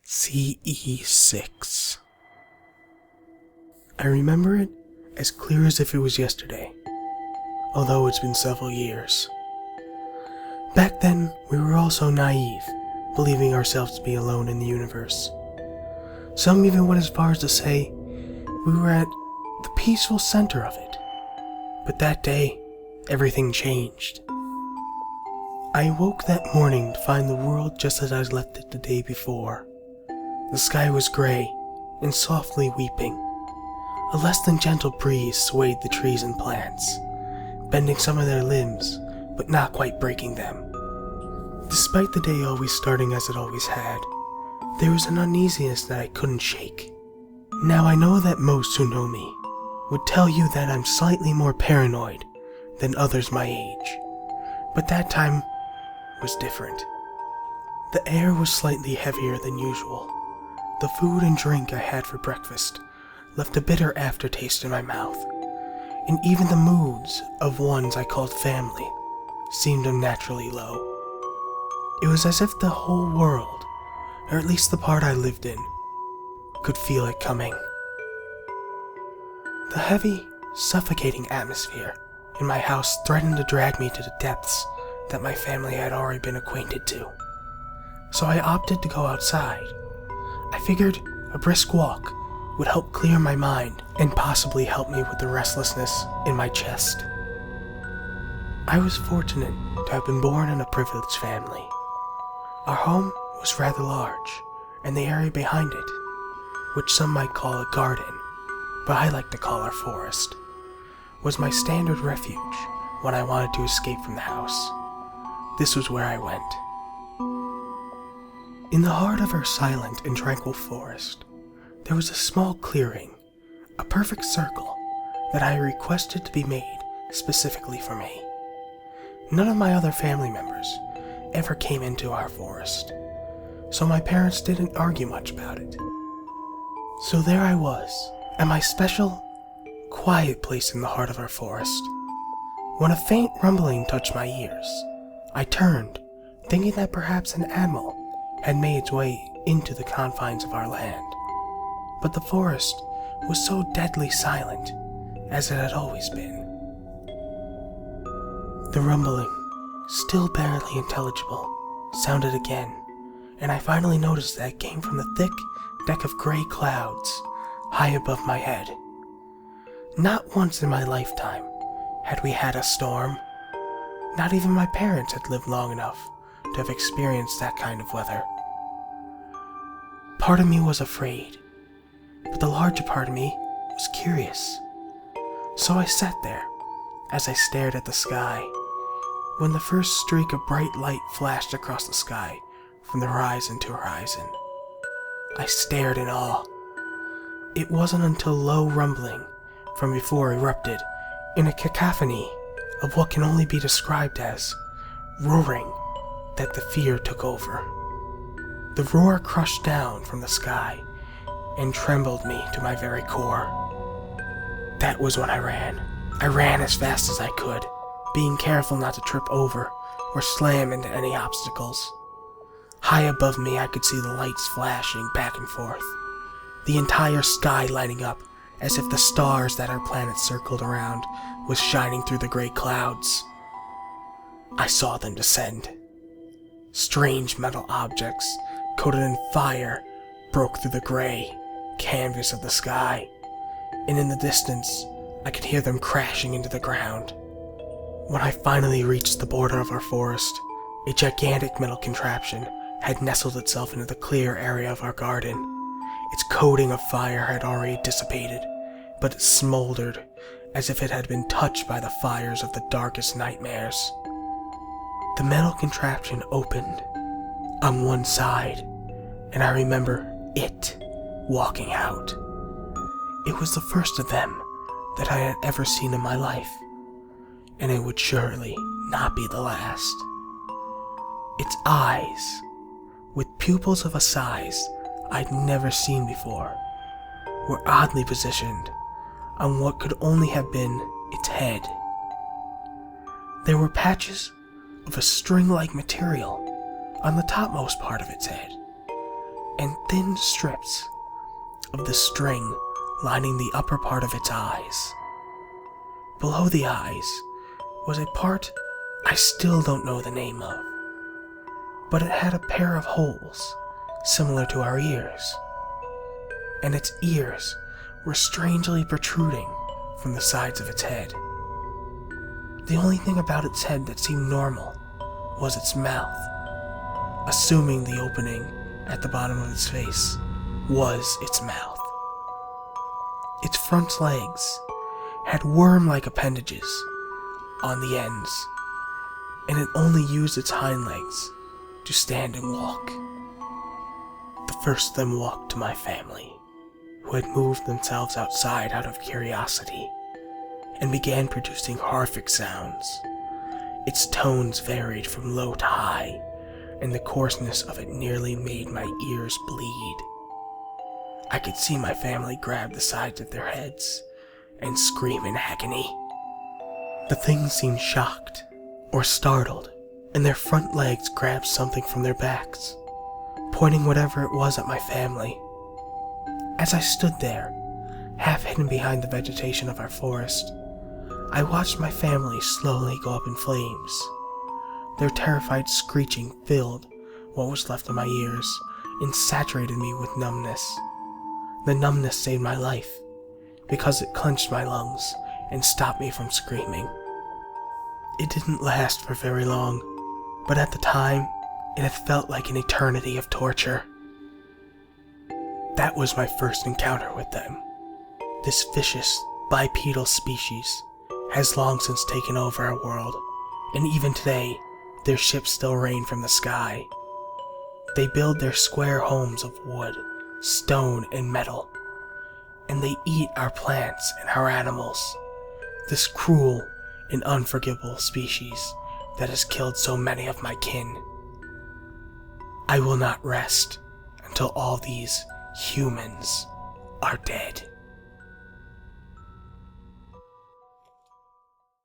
CE-6. I remember it as clear as if it was yesterday, although it's been several years. Back then, we were all so naive, believing ourselves to be alone in the universe. Some even went as far as to say we were at the peaceful center of it. But that day, everything changed. I awoke that morning to find the world just as I left it the day before. The sky was gray and softly weeping. A less than gentle breeze swayed the trees and plants, bending some of their limbs, but not quite breaking them. Despite the day always starting as it always had, there was an uneasiness that I couldn't shake. Now I know that most who know me would tell you that I'm slightly more paranoid than others my age, but that time was different. The air was slightly heavier than usual. The food and drink I had for breakfast left a bitter aftertaste in my mouth, and even the moods of ones I called family seemed unnaturally low. It was as if the whole world, or at least the part I lived in, could feel it coming. The heavy, suffocating atmosphere in my house threatened to drag me to the depths that my family had already been acquainted to. So I opted to go outside. I figured a brisk walk would help clear my mind and possibly help me with the restlessness in my chest. I was fortunate to have been born in a privileged family. Our home was rather large, and the area behind it, which some might call a garden, but I like to call our forest, was my standard refuge when I wanted to escape from the house. This was where I went. In the heart of our silent and tranquil forest, there was a small clearing, a perfect circle that I requested to be made specifically for me. None of my other family members ever came into our forest, so my parents didn't argue much about it. So there I was, at my special, quiet place in the heart of our forest, when a faint rumbling touched my ears. I turned, thinking that perhaps an animal had made its way into the confines of our land. But the forest was so deadly silent, as it had always been. The rumbling, still barely intelligible, sounded again, and I finally noticed that it came from the thick deck of gray clouds high above my head. Not once in my lifetime had we had a storm. Not even my parents had lived long enough to have experienced that kind of weather. Part of me was afraid, but the larger part of me was curious. So I sat there as I stared at the sky, when the first streak of bright light flashed across the sky from the horizon to horizon. I stared in awe. It wasn't until low rumbling from before erupted in a cacophony of what can only be described as roaring that the fear took over. The roar crushed down from the sky and trembled me to my very core. That was when I ran. I ran as fast as I could, being careful not to trip over or slam into any obstacles. High above me, I could see the lights flashing back and forth, the entire sky lighting up as if the stars that our planet circled around was shining through the gray clouds. I saw them descend. Strange metal objects coated in fire broke through the gray canvas of the sky, and in the distance, I could hear them crashing into the ground. When I finally reached the border of our forest, a gigantic metal contraption had nestled itself into the clear area of our garden. Its coating of fire had already dissipated, but it smoldered as if it had been touched by the fires of the darkest nightmares. The metal contraption opened on one side, and I remember it walking out. It was the first of them that I had ever seen in my life, and it would surely not be the last. Its eyes, with pupils of a size I'd never seen before, were oddly positioned on what could only have been its head. There were patches of a string-like material on the topmost part of its head, and thin strips of the string lining the upper part of its eyes. Below the eyes was a part I still don't know the name of, but it had a pair of holes similar to our ears, and its ears were strangely protruding from the sides of its head. The only thing about its head that seemed normal was its mouth, assuming the opening at the bottom of its face was its mouth. Its front legs had worm-like appendages on the ends, and it only used its hind legs to stand and walk. The first of them walked to my family, who had moved themselves outside out of curiosity, and began producing horrific sounds. Its tones varied from low to high, and the coarseness of it nearly made my ears bleed. I could see my family grab the sides of their heads and scream in agony. The things seemed shocked or startled, and their front legs grabbed something from their backs, pointing whatever it was at my family. As I stood there, half hidden behind the vegetation of our forest, I watched my family slowly go up in flames. Their terrified screeching filled what was left of my ears and saturated me with numbness. The numbness saved my life, because it clenched my lungs and stopped me from screaming. It didn't last for very long, but at the time, it had felt like an eternity of torture. That was my first encounter with them. This vicious, bipedal species has long since taken over our world, and even today, their ships still rain from the sky. They build their square homes of wood, stone, and metal, and they eat our plants and our animals. This cruel and unforgivable species that has killed so many of my kin. I will not rest until all these humans are dead.